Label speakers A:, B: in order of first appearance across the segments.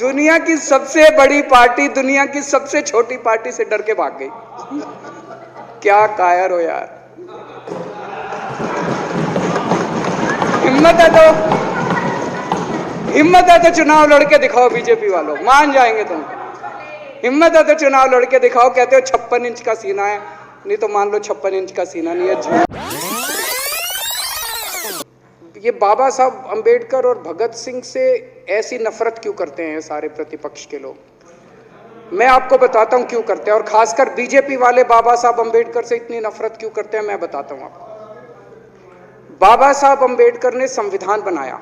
A: दुनिया की सबसे बड़ी पार्टी दुनिया की सबसे छोटी पार्टी से डर के भाग गई। क्या कायर हो यार, हिम्मत है तो चुनाव लड़के दिखाओ बीजेपी वालों, मान जाएंगे तुम। हिम्मत है तो चुनाव लड़के दिखाओ। कहते हो 56 इंच का सीना है, नहीं तो मान लो 56 इंच का सीना नहीं है। ये बाबा साहब अंबेडकर और भगत सिंह से ऐसी नफरत क्यों करते हैं सारे प्रतिपक्ष के लोग? मैं आपको बताता हूं क्यों करते हैं, और खासकर बीजेपी वाले बाबा साहब अंबेडकर से इतनी नफरत क्यों करते हैं, मैं बताता हूं आपको। बाबा साहब अंबेडकर ने संविधान बनाया।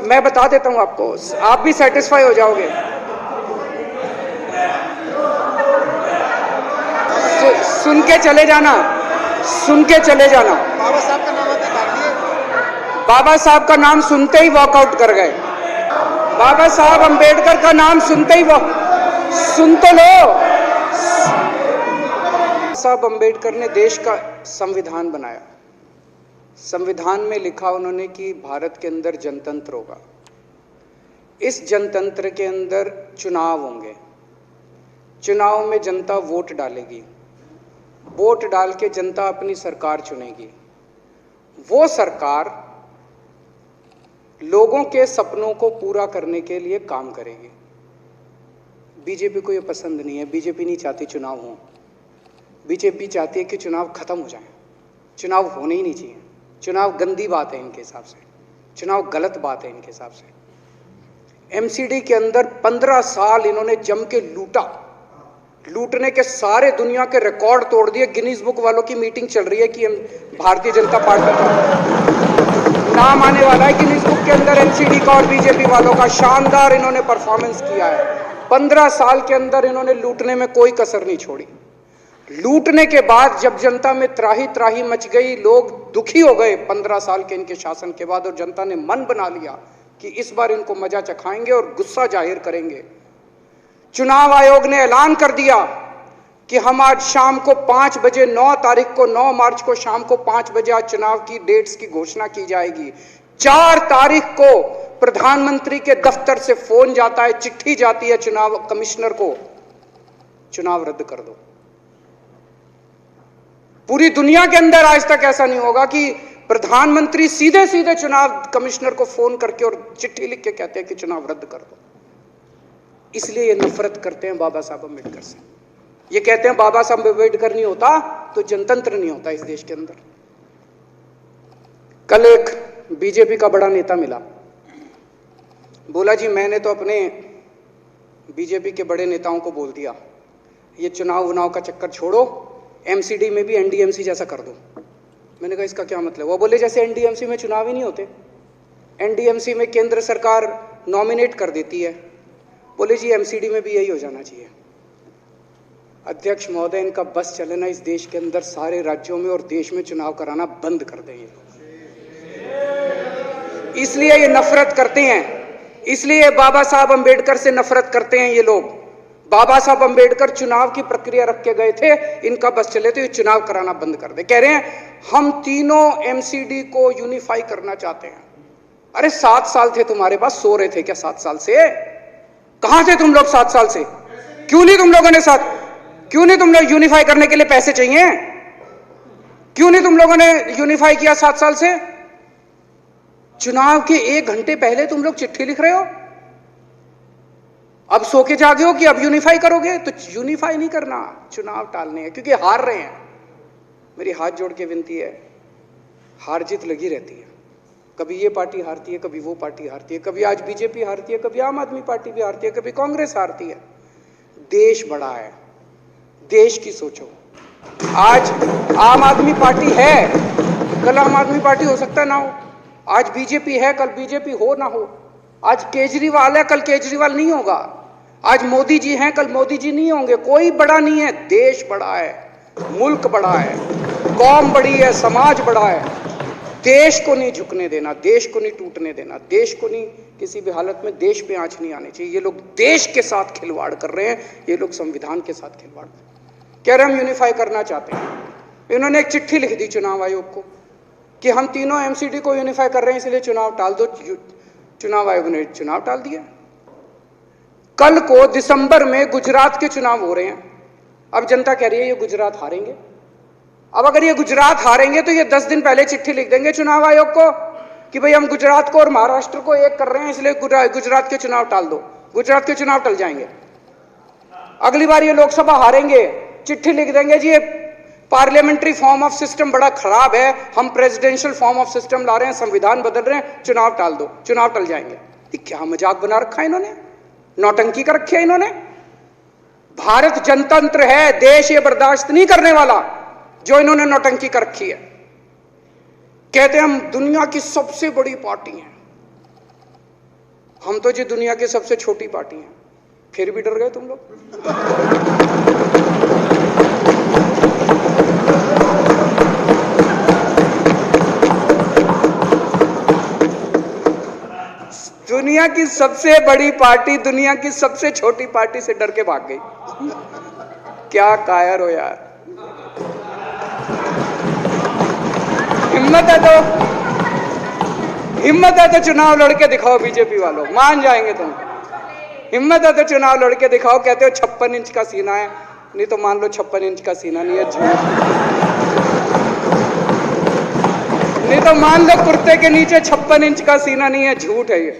A: मैं बता देता हूं आपको, आप भी सेटिस्फाई हो जाओगे। सुन के चले जाना, सुन के चले जाना।
B: बाबा साहब का नाम
A: बाबा साहब का नाम सुनते ही वॉकआउट कर गए। बाबा साहब अंबेडकर का नाम सुनते ही सुन तो लो। साहब अंबेडकर ने देश का संविधान बनाया। संविधान में लिखा उन्होंने कि भारत के अंदर जनतंत्र होगा। इस जनतंत्र के अंदर चुनाव होंगे। चुनाव में जनता वोट डालेगी। वोट डाल के जनता अपनी सरकार चुनेगी। वो सरकार लोगों के सपनों को पूरा करने के लिए काम करेगी। बीजेपी को ये पसंद नहीं है। बीजेपी नहीं चाहती चुनाव हो। बीजेपी चाहती है कि चुनाव खत्म हो जाए। चुनाव होने ही नहीं चाहिए। चुनाव गंदी बात है इनके हिसाब से। चुनाव गलत बात है इनके हिसाब से। एमसीडी के अंदर 15 साल इन्होंने जम के लूटा। लूटने के सारे दुनिया के रिकॉर्ड तोड़ दिए। गिनीज बुक वालों की मीटिंग चल रही है कि भारतीय जनता पार्टी का नाम आने वाला है गिनीज बुक के अंदर एमसीडी का और बीजेपी वालों का। शानदार इन्होंने परफॉर्मेंस किया है। 15 साल के अंदर इन्होंने लूटने में कोई कसर नहीं छोड़ी। लूटने के बाद जब जनता में त्राही त्राही मच गई, लोग दुखी हो गए 15 साल के इनके शासन के बाद, और जनता ने मन बना लिया कि इस बार इनको मजा चखाएंगे और गुस्सा जाहिर करेंगे। चुनाव आयोग ने ऐलान कर दिया कि हम आज शाम को 5 बजे 9 तारीख को 9 मार्च को शाम को 5 बजे आज चुनाव की डेट्स की घोषणा की जाएगी। 4 तारीख को प्रधानमंत्री के दफ्तर से फोन जाता है, चिट्ठी जाती है चुनाव कमिश्नर को, चुनाव रद्द कर दो। पूरी दुनिया के अंदर आज तक ऐसा नहीं होगा कि प्रधानमंत्री सीधे सीधे चुनाव कमिश्नर को फोन करके और चिट्ठी लिख के कहते हैं कि चुनाव रद्द कर दो। इसलिए ये नफरत करते हैं बाबा साहब अंबेडकर से। ये कहते हैं बाबा साहब अंबेडकर नहीं होता तो जनतंत्र नहीं होता इस देश के अंदर। कल एक बीजेपी का बड़ा नेता मिला, बोला जी मैंने तो अपने बीजेपी के बड़े नेताओं को बोल दिया ये चुनाव का चक्कर छोड़ो, एमसीडी में भी एनडीएमसी जैसा कर दो। मैंने कहा इसका क्या मतलब? वो बोले जैसे एनडीएमसी में चुनाव ही नहीं होते, एनडीएमसी में केंद्र सरकार नॉमिनेट कर देती है। बोले जी एमसीडी में भी यही हो जाना चाहिए। अध्यक्ष महोदय, इनका बस चले ना इस देश के अंदर सारे राज्यों में और देश में चुनाव कराना बंद कर दें। इसलिए ये नफरत करते हैं, इसलिए बाबा साहब अंबेडकर से नफरत करते हैं ये लोग। बाबा साहब अंबेडकर चुनाव की प्रक्रिया रख के गए थे, इनका बस चले तो ये चुनाव कराना बंद कर दे। कह रहे हैं हम तीनों एमसीडी को यूनिफाई करना चाहते हैं। अरे 7 साल थे तुम्हारे पास, सो रहे थे क्या 7 साल से? कहां थे तुम लोग 7 साल से? क्यों नहीं तुम लोगों ने क्यों नहीं तुम लोग यूनिफाई करने के लिए पैसे चाहिए? क्यों नहीं तुम लोगों ने यूनिफाई किया 7 साल से? चुनाव के 1 घंटे पहले तुम लोग चिट्ठी लिख रहे हो। अब सो के जागे हो कि अब यूनिफाई करोगे? तो यूनिफाई नहीं करना, चुनाव टालने हैं, क्योंकि हार रहे हैं। मेरी हाथ जोड़ के विनती है, हार जीत लगी रहती है। कभी ये पार्टी हारती है, कभी वो पार्टी हारती है, कभी आज बीजेपी हारती है, कभी आम आदमी पार्टी भी हारती है, कभी कांग्रेस हारती है। देश बड़ा है, देश की सोचो। आज आम आदमी पार्टी है, कल आम आदमी पार्टी हो सकता है ना हो। आज बीजेपी है, कल बीजेपी हो ना हो। आज केजरीवाल है, कल केजरीवाल नहीं होगा। आज मोदी जी हैं, कल मोदी जी नहीं होंगे। कोई बड़ा नहीं है, देश बड़ा है, मुल्क बड़ा है, कौम बड़ी है, समाज बड़ा है। देश को नहीं झुकने देना, देश को नहीं टूटने देना, देश को नहीं किसी भी हालत में देश पे आंच नहीं आनी चाहिए। ये लोग देश के साथ खिलवाड़ कर रहे हैं, ये लोग संविधान के साथ खिलवाड़ कर रहे हैं। कह रहे हम यूनिफाई करना चाहते हैं। इन्होंने एक चिट्ठी लिख दी चुनाव आयोग को कि हम तीनों एमसीडी को यूनिफाई कर रहे हैं, इसलिए चुनाव टाल दो। चुनाव आयोग ने चुनाव टाल दिया। कल को दिसंबर में गुजरात के चुनाव हो रहे हैं। अब जनता कह रही है ये गुजरात हारेंगे। अब अगर ये गुजरात हारेंगे तो ये 10 दिन पहले चिट्ठी लिख देंगे चुनाव आयोग को कि भाई हम गुजरात को और महाराष्ट्र को एक कर रहे हैं, इसलिए गुजरात के चुनाव टाल दो। गुजरात के चुनाव टल जाएंगे। अगली बार ये लोकसभा हारेंगे, चिट्ठी लिख देंगे जी ये पार्लियामेंट्री फॉर्म ऑफ सिस्टम बड़ा खराब है, हम प्रेसिडेंशियल फॉर्म ऑफ सिस्टम ला रहे हैं, संविधान बदल रहे हैं, चुनाव टाल दो। चुनाव टल जाएंगे। ये क्या मजाक बना रखा है इन्होंने, नौटंकी कर रखी है इन्होंने। भारत जनतंत्र है, देश ये बर्दाश्त नहीं करने वाला जो इन्होंने नौटंकी कर रखी है। कहते हैं हम दुनिया की सबसे बड़ी पार्टी हैं, हम तो जी दुनिया की सबसे छोटी पार्टी हैं। फिर भी डर गए तुम लोग। दुनिया की सबसे बड़ी पार्टी दुनिया की सबसे छोटी पार्टी से डर के भाग गई। क्या कायर हो यार। हिम्मत है तो चुनाव लड़के दिखाओ बीजेपी वालों, मान जाएंगे तुम। हिम्मत है तो चुनाव लड़के दिखाओ। कहते हो 56 इंच का सीना है, नहीं तो मान लो 56 इंच का सीना नहीं है, झूठ। नहीं तो मान लो कुर्ते के नीचे 56 इंच का सीना नहीं है, झूठ है ये।